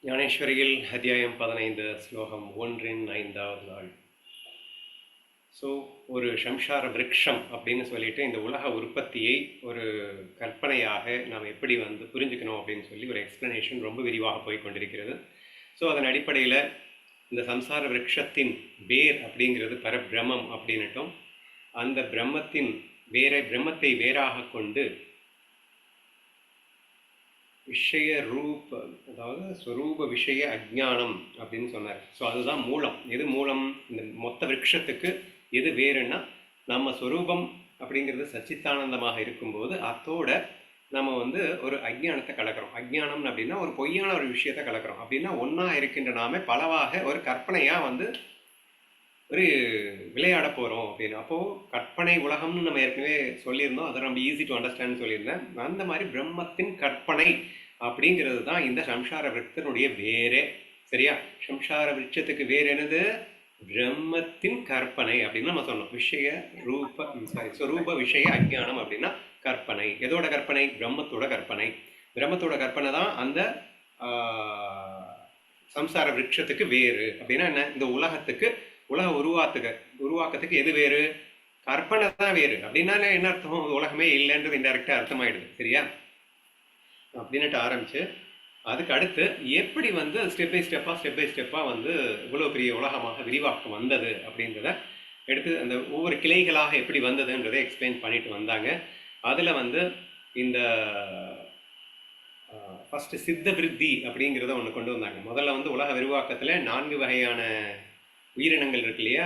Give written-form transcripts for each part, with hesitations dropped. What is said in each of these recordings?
ஞானேஸ்வரியில் அத்தியாயம் 15 ஸ்லோகம் 1 நாள். ஸோ ஒரு சம்சார விருட்சம் அப்படின்னு சொல்லிட்டு இந்த உலக உற்பத்தியை ஒரு கற்பனையாக நாம் எப்படி புரிஞ்சுக்கணும் அப்படின்னு சொல்லி ஒரு எக்ஸ்பிளனேஷன் ரொம்ப விரிவாக போய் கொண்டிருக்கிறது. ஸோ அதன் அடிப்படையில் இந்த சம்சார விருட்சத்தின் வேர் அப்படிங்கிறது பரபிரம்மம் அப்படின்னுட்டும், அந்த பிரம்மத்தை வேறாக கொண்டு விஷய ரூப, அதாவது ஸ்வரூப விஷய அஜ்ஞானம் அப்படின்னு சொன்னார். ஸோ அதுதான் மூலம். எது மூலம்? இந்த மொத்த விருட்சத்துக்கு எது வேறுன்னா, நம்ம ஸ்வரூபம் அப்படிங்கிறது சச்சித்தானந்தமாக இருக்கும்போது அதோட நம்ம ஒரு அஜ்ஞானத்தை கலக்கிறோம். அஜ்ஞானம் அப்படின்னா ஒரு பொய்யான ஒரு விஷயத்தை கலக்கிறோம். அப்படின்னா ஒன்றா இருக்கின்ற நாம பலவாக ஒரு கற்பனையாக ஒரு விளையாட போகிறோம் அப்படின்னு. அப்போது கற்பனை உலகம்னு நம்ம ஏற்கனவே சொல்லியிருந்தோம், அதை ரொம்ப ஈஸி டு அண்டர்ஸ்டாண்ட் சொல்லியிருந்தேன். அந்த மாதிரி பிரம்மத்தின் கற்பனை அப்படிங்கிறது தான் இந்த சம்சார விருட்சத்தினுடைய வேரே. சரியா? சம்சார விருட்சத்துக்கு வேறு என்னது? பிரம்மத்தின் கற்பனை அப்படின்னு நம்ம சொன்னோம். ஸ்வரூப விஷய அஜ்ஞானம் அப்படின்னா கற்பனை. எதோட கற்பனை? பிரம்மத்தோட கற்பனை. பிரம்மத்தோட கற்பனை தான் அந்த சம்சார விருட்சத்துக்கு வேறு. அப்படின்னா என்ன? இந்த உலக உருவாக்கத்துக்கு எது வேறு? கற்பனை தான் வேறு. அப்படின்னாலே என்ன அர்த்தம்? உலகமே இல்லைன்றது இன்டெரக்டா அர்த்தமாயிடுது. சரியா? அப்படின்னுட்டு ஆரம்பிச்சு அதுக்கு அடுத்து எப்படி ஸ்டெப் பை ஸ்டெப்பா இவ்வளோ பெரிய உலகமாக விரிவாக்கம் வந்தது அப்படின்றத எடுத்து அந்த ஒவ்வொரு கிளைகளாக எப்படி வந்ததுன்றதை எக்ஸ்பிளைன் பண்ணிட்டு வந்தாங்க. அதில் இந்த ஃபர்ஸ்ட் சித்த விருத்தி அப்படிங்கிறத ஒன்று கொண்டு வந்தாங்க. முதல்ல உலக விரிவாக்கத்தில் 4 வகையான உயிரினங்கள் இருக்கு இல்லையா?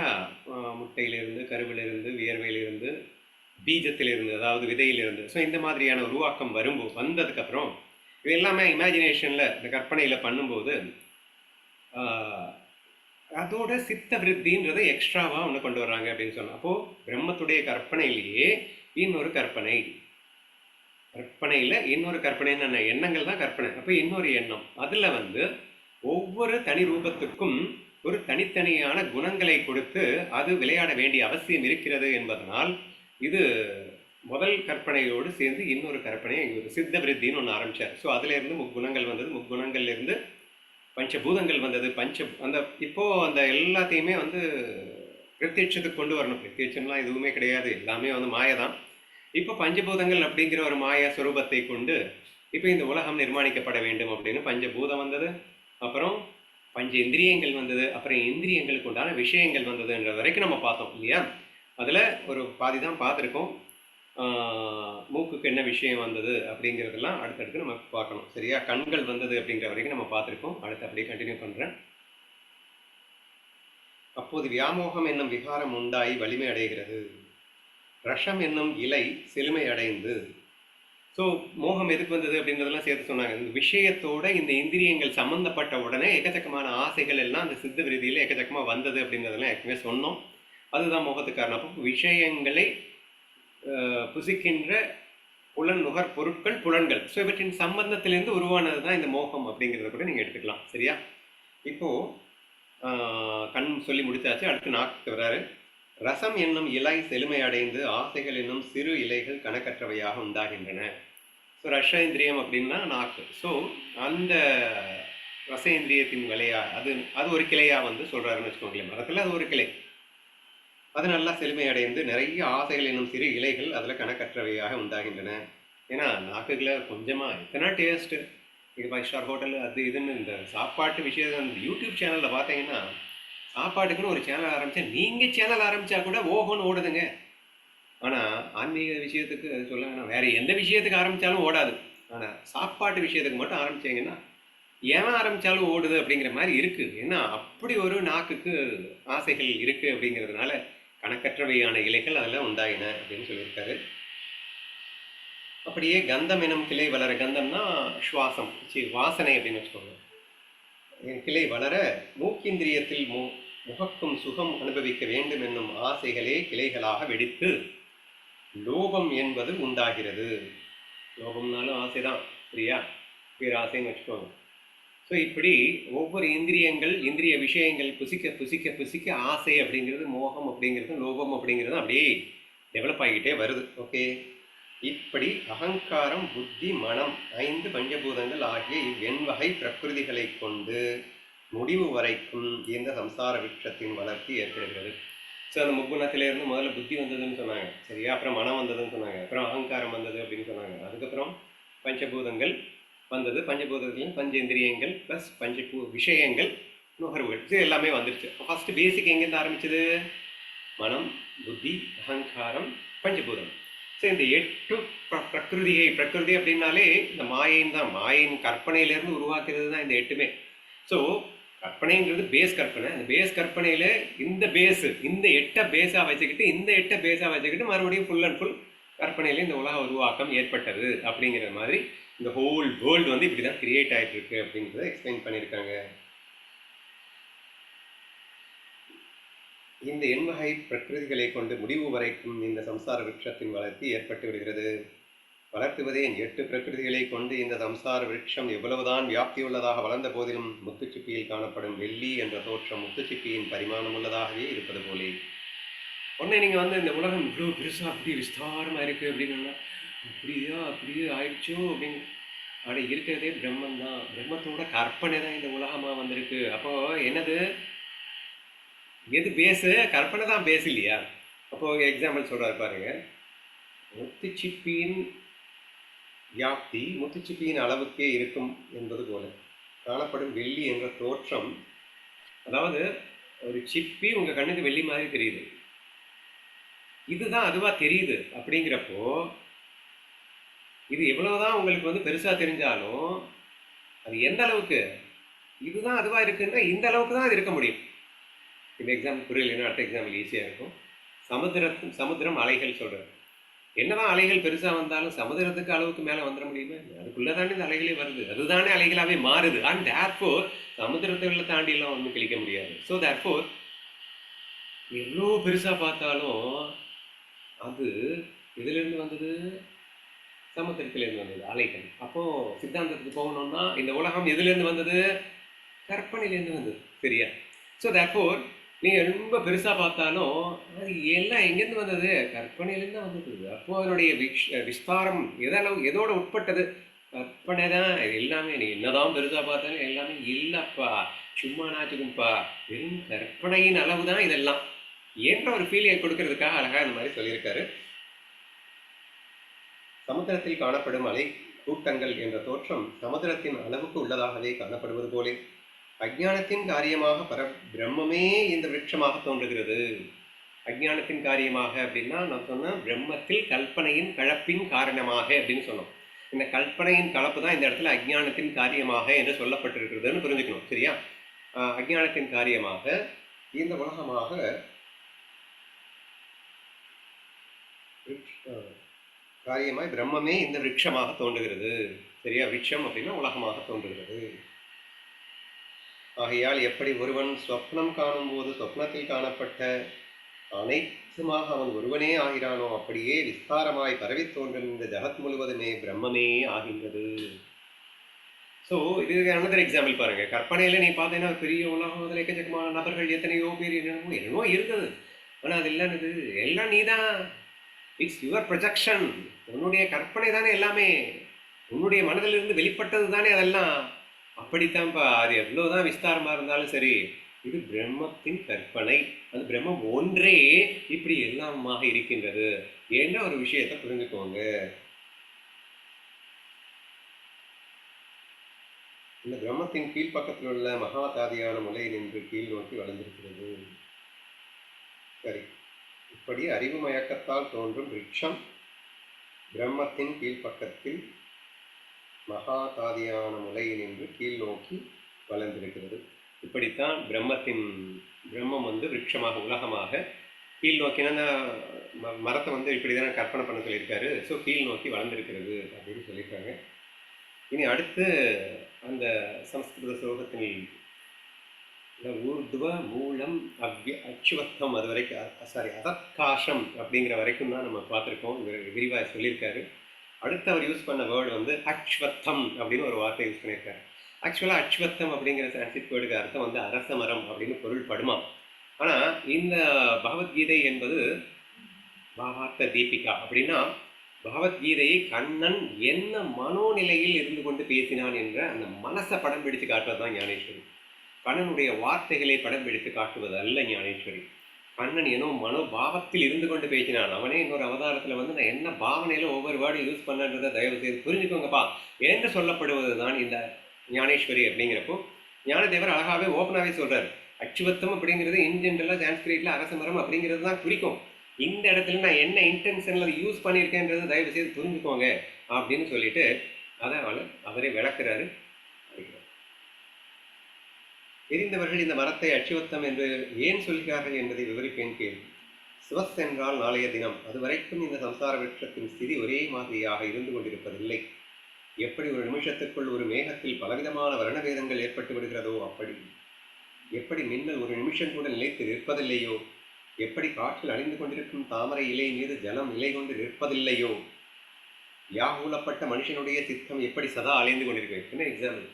முட்டையிலிருந்து, கருவிலிருந்து, வியர்வையிலிருந்து, பீஜத்திலிருந்து, அதாவது விதையிலிருந்து. ஸோ இந்த மாதிரியான உருவாக்கம் வந்ததுக்கப்புறம் இது எல்லாமே இமேஜினேஷனில், இந்த கற்பனையில் பண்ணும்போது அதோட சித்த விருத்தின்றதை எக்ஸ்ட்ராவாக ஒன்று கொண்டு வர்றாங்க அப்படின்னு சொன்னால், அப்போது பிரம்மத்துடைய கற்பனையிலேயே இன்னொரு கற்பனையில் இன்னொரு கற்பனைன்னு எண்ணங்கள் தான் கற்பனை. அப்போ இன்னொரு எண்ணம், அதில் ஒவ்வொரு தனி ரூபத்துக்கும் ஒரு தனித்தனியான குணங்களை கொடுத்து அது விளையாட வேண்டிய அவசியம் இருக்கிறது என்பதனால் இது முதல் கற்பனையோடு சேர்ந்து இன்னொரு கற்பனை, ஒரு சித்த விருத்தின்னு ஒன்று ஆரம்பிச்சார். ஸோ அதுலேருந்து முக்குணங்கள் வந்தது. முக்குணங்கள்லேருந்து பஞ்சபூதங்கள் வந்தது. இப்போது அந்த எல்லாத்தையுமே பிரத்யட்சத்துக்கு கொண்டு வரணும். பிரத்யட்சம்லாம் எதுவுமே கிடையாது, எல்லாமே மாயதான். இப்போ பஞ்சபூதங்கள் அப்படிங்கிற ஒரு மாய ஸ்வரூபத்தை கொண்டு இப்போ இந்த உலகம் நிர்மாணிக்கப்பட வேண்டும் அப்படின்னு பஞ்சபூதம் வந்தது. அப்புறம் பஞ்ச இந்திரியங்கள் வந்தது. அப்புறம் இந்திரியங்களுக்கு உண்டான விஷயங்கள் வந்ததுன்ற வரைக்கும் நம்ம பார்த்தோம் இல்லையா? அதில் ஒரு பாதி தான் பார்த்துருக்கோம். மூக்குக்கு என்ன விஷயம் வந்தது அப்படிங்கிறதெல்லாம் அடுத்தடுத்து நம்ம பார்க்கணும். சரியா? கண்கள் வந்தது அப்படிங்கிற வரைக்கும் நம்ம பார்த்துருக்கோம். அடுத்து அப்படியே கண்டினியூ பண்ணுறேன். அப்போது வியாமோகம் என்னும் விகாரம் உண்டாகி வலிமை அடைகிறது. ரஷம் என்னும் இலை செழுமை அடைந்து. ஸோ மோகம் எதுக்கு வந்தது அப்படின்றதெல்லாம் சேர்த்து சொன்னாங்க. இந்த விஷயத்தோட இந்த இந்திரியங்கள் சம்மந்தப்பட்ட உடனே எக்கச்சக்கமான ஆசைகள் எல்லாம் அந்த சித்த விருதியில் எக்கச்சக்கமாக வந்தது அப்படிங்கிறதெல்லாம் ஏற்கனவே சொன்னோம். அதுதான் மோகத்துக்கு காரணம். அப்போ விஷயங்களை புசிக்கின்ற நுகர் பொருட்கள், புலன்கள், ஸோ இவற்றின் சம்பந்தத்திலேருந்து உருவானது தான் இந்த மோகம் அப்படிங்கிறத கூட நீங்கள் எடுத்துக்கலாம். சரியா? இப்போது கண் சொல்லி முடித்தாச்சு. அடுத்து நாக்கு வராரு. ரசம் என்னும் இலை செழுமை அடைந்து ஆசைகள் என்னும் சிறு இலைகள் கணக்கற்றவையாக உண்டாகின்றன. ஸோ ரசேந்திரியம் அப்படின்னா நாக்கு. ஸோ அந்த ரசேந்திரியத்தின் விலையா அது ஒரு கிளையாக சொல்கிறாருன்னு வச்சுக்கோங்களேன். மரத்தில் அது ஒரு கிளை. அது நல்லா செழுமை அடைந்து நிறைய ஆசைகள் என்னும் சிறு இலைகள் அதில் கணக்கற்றவையாக உண்டாகின்றன. ஏன்னா நாக்குகளை கொஞ்சமாக எத்தனை டேஸ்ட்டு, இது 5 ஸ்டார் ஹோட்டல் அது இதுன்னு இந்த சாப்பாட்டு விஷயம் அந்த யூடியூப் சேனலில் பார்த்தீங்கன்னா, சாப்பாட்டுக்குன்னு ஒரு சேனல் ஆரம்பித்தா, நீங்கள் சேனல் ஆரம்பித்தா கூட ஓஹோன்னு ஓடுதுங்க. ஆனால் ஆன்மீக விஷயத்துக்கு சொல்லுங்கன்னா வேறு எந்த விஷயத்துக்கு ஆரம்பித்தாலும் ஓடாது. ஆனால் சாப்பாட்டு விஷயத்துக்கு மட்டும் ஆரம்பித்தீங்கன்னா ஏன் ஆரம்பித்தாலும் ஓடுது அப்படிங்கிற மாதிரி இருக்குது. ஏன்னா அப்படி ஒரு நாக்குக்கு ஆசைகள் இருக்குது. அப்படிங்கிறதுனால கணக்கற்றவையான இலைகள் அதெல்லாம் உண்டாயின அப்படின்னு சொல்லியிருக்காரு. அப்படியே கந்தம் எனும் கிளை வளர. கந்தம்னா சுவாசம், வாசனை அப்படின்னு வச்சுக்கோங்க. கிளை வளர மூக்கிந்திரியத்தில் முகக்கும் சுகம் அனுபவிக்க வேண்டும் என்னும் ஆசைகளே கிளைகளாக வெடித்து லோபம் என்பது உண்டாகிறது. லோபம்னாலும் ஆசைதான், சரியா? பேராசைன்னு வச்சுக்கோங்க. ஸோ இப்படி ஒவ்வொரு இந்திரிய விஷயங்கள் புசிக்க ஆசை அப்படிங்கிறது, மோகம் அப்படிங்கிறது, லோபம் அப்படிங்கிறது அப்படியே டெவலப் ஆகிக்கிட்டே வருது. ஓகே, இப்படி அகங்காரம், புத்தி, மனம் 5 பஞ்சபூதங்கள் ஆகிய இவ்வெண்வகை பிரகிருதிகளை கொண்டு முடிவு வரைக்கும் இந்த சம்சார விருட்சத்தின் வளர்ச்சி ஏற்படுகிறது. ஸோ அந்த முக்குணத்திலேருந்து முதல்ல புத்தி வந்ததுன்னு சொன்னாங்க, சரியா? அப்புறம் மனம் வந்ததுன்னு சொன்னாங்க, அப்புறம் அகங்காரம் வந்தது அப்படின்னு சொன்னாங்க, அதுக்கப்புறம் பஞ்சபூதங்கள் வந்தது, பஞ்சபூதங்கள் பஞ்சேந்திரியங்கள் ப்ளஸ் விஷயங்கள், நுகர்வுகள், இது எல்லாமே வந்துருச்சு. ஃபர்ஸ்ட் பேசிக் எங்கேருந்து ஆரம்பிச்சது? மனம், புத்தி, அகங்காரம், பஞ்சபூதம். ஸோ இந்த 8 பிரகிருதி அப்படின்னாலே இந்த மாயின் தான், மாயின் கற்பனையிலேருந்து உருவாக்குறது தான் இந்த 8மே. ஸோ கற்பனைங்கிறது பேஸ் கற்பனை. அந்த பேஸ் கற்பனையில இந்த 8 பேஸா வச்சுக்கிட்டு மறுபடியும் ஃபுல் அண்ட் ஃபுல் கற்பனையில இந்த உலக உருவாக்கம் ஏற்பட்டது அப்படிங்கிற மாதிரி இந்த ஹோல் வேர்ல்டு வந்து இப்படிதான் கிரியேட் ஆயிட்டு இருக்கு அப்படிங்கிறத எக்ஸ்பிளைன் பண்ணியிருக்காங்க. இந்த எண்வகை பிரகிருதிகளை கொண்டு முடிவு வரைக்கும் இந்த சம்சார விருட்சத்தின் வளர்ச்சி ஏற்பட்டு விடுகிறது. வளர்த்துவதே 8 பிரகிருதிகளை கொண்டு இந்த சம்சார விருட்சம் எவ்வளவுதான் வியாப்தியுள்ளதாக வளர்ந்த போதிலும் முத்துச்சிப்பியில் காணப்படும் வெள்ளி என்ற தோற்றம் முத்துச்சிப்பியின் பரிமாணம் உள்ளதாகவே இருப்பது போலே. உடனே நீங்க வந்து இந்த உலகம் இவ்வளோ பெருசா அப்படி விஸ்தாரமா இருக்கு அப்படின்னு அப்படியே ஆயிடுச்சோ அப்படின்னு. அப்படி இருக்கிறதே பிரம்மன் தான், பிரம்மத்தோட கற்பனை தான் இந்த உலகமா வந்திருக்கு. அப்போ என்னது, எது பேஸு? கற்பனை தான் பேஸ் இல்லையா? அப்போ எக்ஸாம்பிள் சொல்றாரு பாருங்க. முத்துச்சிப்பியின் வியாப்தி முத்துச்சிப்பியின் அளவுக்கே இருக்கும் என்பது போல காணப்படும் வெள்ளி என்ற தோற்றம். அதாவது ஒரு சிப்பி உங்க கண்ணுக்கு வெள்ளி மாதிரி தெரியுது, இதுதான் அதுவா தெரியுது. அப்படிங்கிறப்போ இது எவ்வளவுதான் உங்களுக்கு வந்து பெருசா தெரிஞ்சாலும் அது எந்த அளவுக்கு இதுதான் அதுவா இருக்குன்னா இந்த அளவுக்கு தான் அது இருக்க முடியும். இந்த எக்ஸாம்பிள் புரியலைன்னா அடுத்த எக்ஸாம்பிள் ஈஸியா இருக்கும். சமுத்திரம் அலைகள் சொல்றது, என்னதான் அலைகள் பெருசா வந்தாலும் சமுதிரத்துக்கு அளவுக்கு மேல வந்துட முடியுமா? அதுக்குள்ளதானே இந்த அலைகளே வருது, அதுதானே அலைகளாவே மாறுது. அண்ட் தேர்ஃபோர் சமுதிரத்தை தாண்டி எல்லாம் ஒன்றும் கிழிக்க முடியாது. ஸோ தேர்ஃபோர் எவ்வளோ பெருசா பார்த்தாலும் அது இதுல இருந்து வந்தது, சமுத்திரத்திலிருந்து வந்தது அலைகள். அப்போ சித்தாந்தத்துக்கு போகணும்னா இந்த உலகம் எதுல இருந்து வந்தது? கற்பனையிலேருந்து வந்தது, சரியா? ஸோ தேர்ஃபோர் நீங்க ரொம்ப பெருசா பார்த்தாலும் அது எல்லாம் எங்கேருந்து வந்தது? கற்பனையிலேருந்து வந்தது. அப்போ அதனுடைய விஸ்தாரம் எதோட உட்பட்டது? கற்பனை தான். இது எல்லாமே நீ என்னதான் பெருசா பார்த்தாலும் எல்லாமே இல்லப்பா, சும்மா நாச்சுக்கும்பா, வெறும் கற்பனையின் அளவு தான் இதெல்லாம் என்ற ஒரு ஃபீலிங்கை கொடுக்கறதுக்காக அழகா இந்த மாதிரி சொல்லியிருக்காரு. சமுத்திரத்தில் காணப்படும் அலை கூட்டங்கள் என்ற தோற்றம் சமுத்திரத்தின் அளவுக்கு உள்ளதாகவே காணப்படுவது போலே அஜ்ஞானத்தின் காரியமாக பிரம்மமே இந்த விருட்சமாக தோன்றுகிறது. அஜ்ஞானத்தின் காரியமாக அப்படின்னா நான் சொன்னேன், பிரம்மத்தில் கல்பனையின் கலப்பின் காரணமாக அப்படின்னு சொன்னோம். இந்த கல்பனையின் கலப்பு தான் இந்த இடத்துல அஜ்ஞானத்தின் காரியமாக என்று சொல்லப்பட்டிருக்கிறதுன்னு புரிஞ்சுக்கணும், சரியா? அஜ்ஞானத்தின் காரியமாக இந்த உலகமாக காரியமாய் பிரம்மமே இந்த விருட்சமாக தோன்றுகிறது, சரியா? விருட்சம் அப்படின்னா உலகமாக தோன்றுகிறது. ஆகையால் எப்படி ஒருவன் சொப்னம் காணும் போது சொப்னத்தில் காணப்பட்ட அனைத்துமாக அவன் ஒருவனே ஆகிறானோ அப்படியே விஸ்தாரமாய் பரவி தோன்றும் இந்த ஜகத் முழுவதுமே பிரம்மமே ஆகின்றது. ஸோ இது அனதர் எக்ஸாம்பிள் பாருங்க. கற்பனையில நீ பார்த்தீங்கன்னா பெரிய உலகம், அதில் எக்கச்சக்கமான நபர்கள், எத்தனையோ பேர், என்னமோ இருந்தது. ஆனால் அது இல்லைன்னு, எல்லாம் நீதான். It's your projection. உன்னுடைய கற்பனை தானே எல்லாமே, உன்னுடைய மனதிலிருந்து வெளிப்பட்டது தானே அதெல்லாம். அப்படித்தான்ப்பா, அது எவ்வளவுதான் விஸ்தாரமா இருந்தாலும் சரி, இது பிரம்மத்தின் கற்பனை. அது பிரம்மம் ஒன்றே இப்படி எல்லாமாக இருக்கின்றது என்ற ஒரு விஷயத்தை புரிஞ்சுக்கோங்க. இந்த பிரம்மத்தின் கீழ்ப்பக்கத்தில் உள்ள மகாதாதியான முலை நின்று கீழ் நோக்கி வளர்ந்திருக்கிறது. சரி, இப்படி அறிவு மயக்கத்தால் தோன்றும் விருட்சம் பிரம்மத்தின் கீழ்ப்பக்கத்தில் மகாதாதியான முலையில் நின்று கீழ் நோக்கி வளர்ந்திருக்கிறது. இப்படித்தான் பிரம்மம் வந்து விருட்சமாக உலகமாக கீழ் நோக்கினா மரத்தை வந்து இப்படிதான் கற்பனை பண்ண சொல்லியிருக்காரு. ஸோ கீழ் நோக்கி வளர்ந்திருக்கிறது அப்படின்னு சொல்லியிருக்காங்க. இனி அடுத்து அந்த சமஸ்கிருத ஸ்லோகத்தில் ஊர்துவ மூலம் அச்சுவத்தம் அது வரைக்கும் அதற்காசம் அப்படிங்கிற வரைக்கும் தான் நம்ம பார்த்துருக்கோம். விரிவாக சொல்லியிருக்காரு. அடுத்து அவர் யூஸ் பண்ண வேர்டு வந்து அச்வத்தம் அப்படின்னு ஒரு வார்த்தை யூஸ் பண்ணியிருக்காரு. ஆக்சுவலாக அச்வத்தம் அப்படிங்கிற சான்ஸ்கிரிட் வேர்டுக்கு அர்த்தம் வந்து அரச மரம் அப்படின்னு பொருள் படுமா. ஆனால் இந்த பகவத்கீதை என்பது பாவார்த்த தீபிகா அப்படின்னா பகவத்கீதையை கண்ணன் என்ன மனோநிலையில் இருந்து கொண்டு பேசினான் என்ற அந்த மனசை படம் பிடித்து காட்டுவது தான் ஞானேஸ்வரி. கண்ணனுடைய வார்த்தைகளை படம் பிடித்து காட்டுவது அல்ல ஞானேஸ்வரி. கண்ணன் ஏனோ மனோபாவத்தில் இருந்து கொண்டு பேசினான். அவனே இன்னொரு அவதாரத்தில் வந்து நான் என்ன பாவனையில் ஒவ்வொரு வேர்டும் யூஸ் பண்ணன்றதை தயவு செய்து புரிஞ்சுக்கோங்கப்பா என்று சொல்லப்படுவது தான் இந்த ஞானேஸ்வரி. அப்படிங்கிறப்போ ஞானதேவர் அழகாகவே ஓப்பனாகவே சொல்கிறார், அச்சுவத்தம் அப்படிங்கிறது இன் ஜென்ரலாக சான்ஸ்கிரிட்டில் அரச மரம் அப்படிங்கிறது தான் குறிக்கும். இந்த இடத்துல நான் என்ன இன்டென்ஷனில் யூஸ் பண்ணியிருக்கேன்றது தயவு செய்து புரிஞ்சுக்கோங்க அப்படின்னு சொல்லிட்டு அதை அவரே விளக்குறாரு. எரிந்தவர்கள் இந்த மரத்தை அச்சுவத்தம் என்று ஏன் சொல்கிறார்கள் என்பதை விவரிப்பேன் கேள்வி. சிவஸ் என்றால் நாளைய தினம். அதுவரைக்கும் இந்த சம்சார விருட்சத்தின் ஸ்திதி ஒரே மாதிரியாக இருந்து கொண்டிருப்பதில்லை. எப்படி ஒரு நிமிஷத்துக்குள் ஒரு மேகத்தில் பலவிதமான வர்ணவேதங்கள் ஏற்பட்டு விடுகிறதோ அப்படி. எப்படி மின்னல் ஒரு நிமிஷம் கூட நிலைத்து நிற்பதில்லையோ, எப்படி காற்றில் அழிந்து கொண்டிருக்கும் தாமரை இலை மீது ஜலம் நிலை கொண்டு நிற்பதில்லையோ, வியாகுலப்பட்ட மனுஷனுடைய சித்தம் எப்படி சதா அலைந்து கொண்டிருக்கு. என்ன example?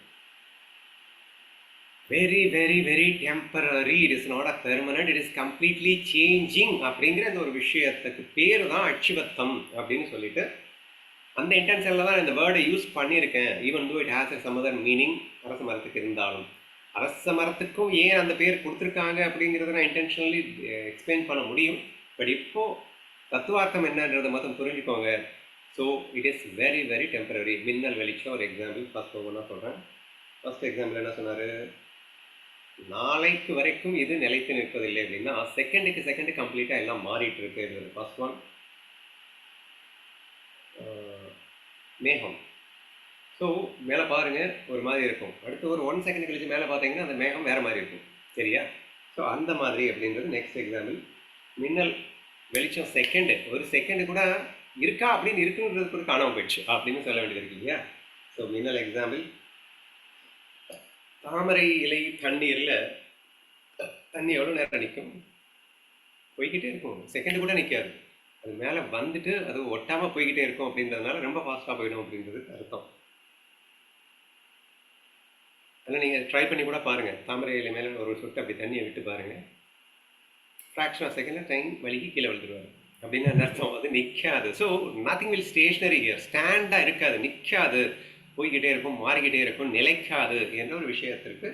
Very very very temporary, it is not a permanent, it is completely changing அப்படிங்கிற அந்த ஒரு விஷயத்துக்கு பேர் தான் அச்சுவத்தம் அப்படின்னு சொல்லிட்டு அந்த இன்டென்ஷனில் தான் இந்த வேர்டை யூஸ் பண்ணியிருக்கேன். Even though it has a some other meaning அரச மரத்துக்கு இருந்தாலும். அரச மரத்துக்கும் ஏன் அந்த பேர் கொடுத்துருக்காங்க அப்படிங்கிறத நான் இன்டென்ஷனலி எக்ஸ்பிளைன் பண்ண முடியும். பட் இப்போது தத்துவார்த்தம் என்னன்றதை மட்டும் புரிஞ்சுக்கோங்க. So it is very very temporary. மின்னல் வெளிச்சம் ஒரு எக்ஸாம்பிள் ஃபர்ஸ்ட் ஒவ்வொன்றா சொல்கிறேன். ஃபர்ஸ்ட் எக்ஸாம்பிள் என்ன சொன்னார், நாளைக்கு வரைக்கும் இது நிலைத்து நிற்பதில்லை அப்படின்னா செகண்டுக்கு செகண்டு கம்ப்ளீட்டாக எல்லாம் மாறிட்டு இருக்கு. ஃபர்ஸ்ட் ஒன் மேகம். ஸோ மேலே பாருங்கள் ஒரு மாதிரி இருக்கும், அடுத்து ஒரு 1 செகண்ட் கழிச்சு மேலே பார்த்தீங்கன்னா அந்த மேகம் வேறு மாதிரி இருக்கும். சரியா? ஸோ அந்த மாதிரி அப்படின்றது நெக்ஸ்ட் எக்ஸாம்பிள். மின்னல் வெளிச்சம் செகண்டு, ஒரு செகண்டு கூட இருக்கா அப்படின்னு இருக்குன்றது கூட காணாமல் போயிடுச்சு அப்படின்னு சொல்ல வேண்டியது இருக்கு இல்லையா? ஸோ மின்னல் எக்ஸாம்பிள். தாமரை இலை தண்ணீரில் தண்ணி எவ்வளோ நேரம் நிற்கும்? போய்கிட்டே இருக்கும், செகண்டு கூட நிற்காது. அது மேலே வந்துட்டு அது ஒட்டாமல் போய்கிட்டே இருக்கும் அப்படின்றதுனால ரொம்ப ஃபாஸ்ட்டாக போயிடும் அப்படின்றது அர்த்தம். அதனால் நீங்கள் ட்ரை பண்ணி கூட பாருங்கள். தாமரை இலை மேலே ஒரு சொட்டு அப்படி தண்ணியை விட்டு பாருங்கள், ஃப்ராக்ஷன் ஆஃப் செகண்டில் டைம் வலிக்கு கீழே விழுந்துருவார் அப்படின்னு அந்த அர்த்தம். அது நிற்காது. So nothing will stationary here, ஸ்டாண்டாக இருக்காது, நிற்காது, போய்கிட்டே இருக்கும், மாறிக்கிட்டே இருக்கும், நிலைக்காது என்ற ஒரு விஷயத்திற்கு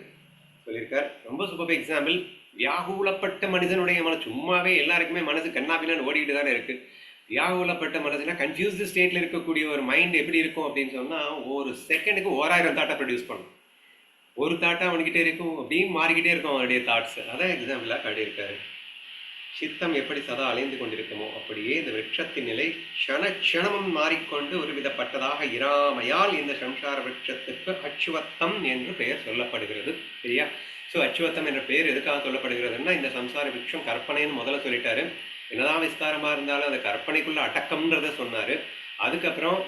சொல்லியிருக்கார். ரொம்ப சூப்பர் எக்ஸாம்பிள். வியாகுலப்பட்ட மனிதனுடைய மனசு, சும்மாவே எல்லாருக்குமே மனசு கண்ணாபின்னு ஓடிக்கிட்டு தானே இருக்குது. வியாகுலப்பட்ட மனசுனா கன்ஃபியூஸ்டு ஸ்டேட்டில் இருக்கக்கூடிய ஒரு மைண்ட் எப்படி இருக்கும் அப்படின்னு சொன்னால் ஒரு செகண்டுக்கு 1000 தாட்டை ப்ரொடியூஸ் பண்ணும். ஒரு தாட்டாக அவன்கிட்டே இருக்கும், அப்படியும் மாறிக்கிட்டே இருக்கும் அவனுடைய தாட்ஸ். அதான் எக்ஸாம்பிளாக காட்டியிருக்காரு. சித்தம் எப்படி சதா அலைந்து கொண்டிருக்குமோ அப்படியே இந்த விருட்சத்தின் நிலை க்ஷணமும் மாறிக்கொண்டு ஒரு விதப்பட்டதாக இராமையால் இந்த சம்சார விருட்சத்துக்கு அச்சுவத்தம் என்று பெயர் சொல்லப்படுகிறது. சரியா? ஸோ அச்சுவத்தம் என்ற பெயர் எதுக்காக சொல்லப்படுகிறதுன்னா, இந்த சம்சார விருட்சம் கற்பனைன்னு முதல்ல சொல்லிட்டாரு. என்னதான் விஸ்தாரமாக இருந்தாலும் அந்த கற்பனைக்குள்ள அடக்கம்ன்றத சொன்னார். அதுக்கப்புறம்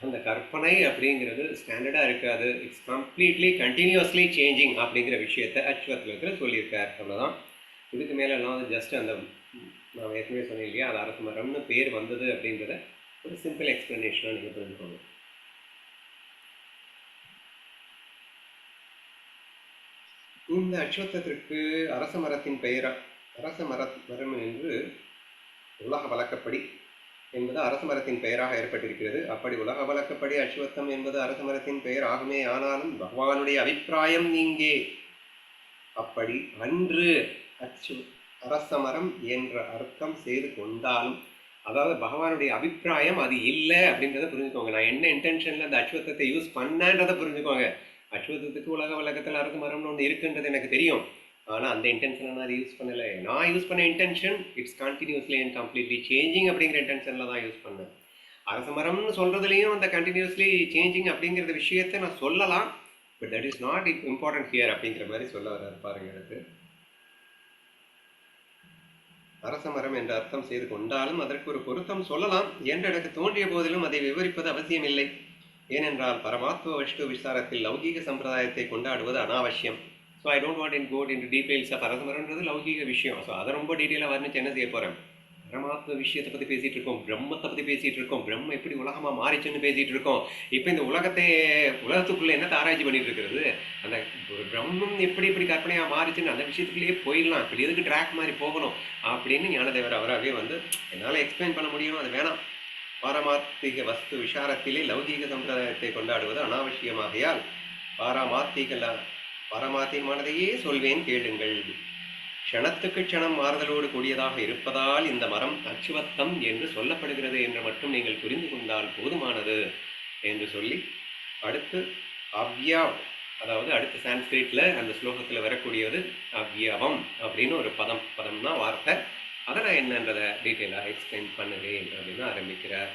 அந்த கற்பனை அப்படிங்கிறது ஸ்டாண்டர்டாக இருக்காது, இட்ஸ் கம்ப்ளீட்லி கண்டினியூஸ்லி சேஞ்சிங் அப்படிங்கிற விஷயத்தை அச்சுவத்தில் சொல்லியிருக்கார். அவ்வளோதான். இதுக்கு மேலெல்லாம் ஜஸ்ட் அந்த நான் ஏற்கனவே சொன்னேன் இல்லையா, அது அரச மரம்னு பேர் வந்தது அப்படின்றத ஒரு சிம்பிள் எக்ஸ்பிளனேஷனாக நீங்கள் புரிஞ்சுக்கோங்க. இந்த அச்சுவத்திற்கு அரச மரத்தின் பெயரா, அரச மரம் என்று உலக வழக்கப்படி என்பது அரச மரத்தின் பெயராக ஏற்பட்டிருக்கிறது. அப்படி உலக வழக்கப்படி அச்சுவத்தம் என்பது அரச மரத்தின் பெயர் ஆகுமே, ஆனாலும் பகவானுடைய அபிப்பிராயம் இங்கே அப்படி அன்று அரச மரம் என்ற அர்த்தம் செய்து கொண்டாலும், அதாவது பகவானுடைய அபிப்பிராயம் அது இல்லை அப்படின்றத புரிஞ்சுக்கோங்க. நான் என்ன இன்டென்ஷனில் அந்த அச்சுவத்தத்தை யூஸ் பண்ணன்றதை புரிஞ்சுக்கோங்க. அச்சுவத்தத்துக்கு உலக வழக்கத்தில் அரச மரம்னு ஒன்று இருக்குன்றது எனக்கு தெரியும், ஆனால் அந்த இன்டென்ஷனை நான் அதை யூஸ் பண்ணலை. நான் யூஸ் பண்ண intention it's continuously and completely changing அப்படிங்கிற இன்டென்ஷனில் தான் யூஸ் பண்ணேன். அரச மரம்னு சொல்கிறதுலையும் அந்த கண்டினியூஸ்லி சேஞ்சிங் அப்படிங்கிற விஷயத்தை நான் சொல்லலாம், but that is not important here அப்படிங்கிற மாதிரி சொல்ல வர்றாரு பாருங்க. எனக்கு அரச மரம் என்ற அர்த்தம் செய்து கொண்டாலும் அதற்கு ஒரு பொருத்தம் சொல்லலாம் என்று எனக்கு தோன்றிய போதிலும் அதை விவரிப்பது அவசியமில்லை. ஏனென்றால் பரமாத்ம வஷ்டு விசாரத்தில் லௌகீக சம்பிரதாயத்தை கொண்டாடுவது அனாவசியம். So I don't want in go in details of அரச மரம்ன்றது லௌகீக விஷயம். ஸோ அதை ரொம்ப டீட்டெயிலாக வர்ணிச்சு என்ன செய்ய போகிறேன்? பரமாத்ம விஷயத்தை பற்றி பேசிகிட்டு இருக்கோம், பிரம்மத்தை பற்றி பேசிகிட்டு இருக்கோம், பிரம்ம எப்படி உலகமாக மாறிச்சுன்னு பேசிகிட்டு இருக்கோம். இப்போ இந்த உலகத்துக்குள்ளே என்னத்தை ஆராய்ச்சி பண்ணிட்டு இருக்கிறது? அந்த ஒரு பிரம்மம் எப்படி எப்படி கற்பனையாக மாறிச்சுன்னு அந்த விஷயத்துக்குள்ளேயே போயிடலாம், இப்படி எதுக்கு ட்ராக் மாதிரி போகணும் அப்படின்னு ஞானதேவர் அவராகவே வந்து என்னால் எக்ஸ்பிளைன் பண்ண முடியும், அது வேணாம் பாரமார்த்திக வஸ்து விசாரத்திலே லௌகீக சம்பிரதாயத்தை கொண்டாடுவது அனாவசியமாகையால் பாரமார்த்திகமானதையே சொல்வேன் கேளுங்கள். க்ஷணத்துக்கு க்ஷணம் மாறுதலோடு கூடியதாக இருப்பதால் இந்த மரம் அச்சுவத்தம் என்று சொல்லப்படுகிறது என்று மட்டும் நீங்கள் புரிந்து கொண்டால் போதுமானது என்று சொல்லி அடுத்து அவ்யா, அதாவது அடுத்த சான்ஸ்கிரிட்ல அந்த ஸ்லோகத்தில் வரக்கூடியது அவ்யவம் அப்படின்னு ஒரு பதம்னா வார்த்தை. அதை நான் என்னன்றதை டீட்டெயிலாக எக்ஸ்பிளைன் பண்ணுறேன் அப்படின்னு ஆரம்பிக்கிறார்.